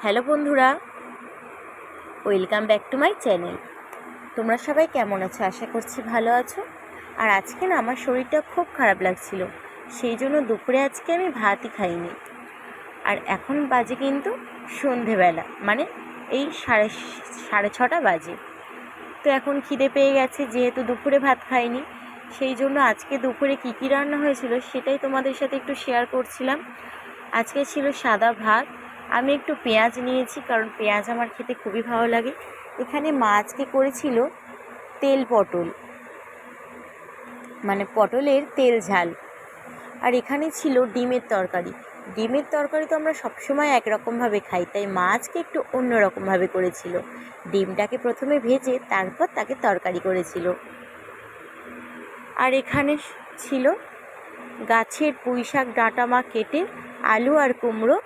Hello বন্ধুরা, welcome back to my channel. তোমরা সবাই কেমন আছো? আশা করছি ভালো আছো। আর আজকে না আমার শরীরটা খুব খারাপ লাগছিল, সেই জন্য দুপুরে আজকে আমি ভাতই খাইনি। আর এখন বাজে কিন্তু সন্ধেবেলা, মানে এই সাড়ে ছটা বাজে। তো এখন খিদে পেয়ে গেছে, যেহেতু দুপুরে ভাত খাইনি, সেই জন্য আজকে দুপুরে কী কী রান্না হয়েছিল সেটাই তোমাদের সাথে একটু শেয়ার করছিলাম। আজকে ছিল সাদা ভাত। আমি একটু পেঁয়াজ নিয়েছি, কারণ পেঁয়াজ আমার খেতে খুবই ভালো লাগে। এখানে মা আজকে করেছিল তেল পটল, মানে পটলের তেল ঝাল। আর এখানে ছিল ডিমের তরকারি। ডিমের তরকারি তো আমরা সবসময় একরকমভাবে খাই, তাই মা আজকে একটু অন্যরকমভাবে করেছিল। ডিমটাকে প্রথমে ভেজে তারপর তাকে তরকারি করেছিল। আর এখানে ছিল গাছের পুঁই শাক ডাঁটা মা কেটে আলু আর কুমড়ো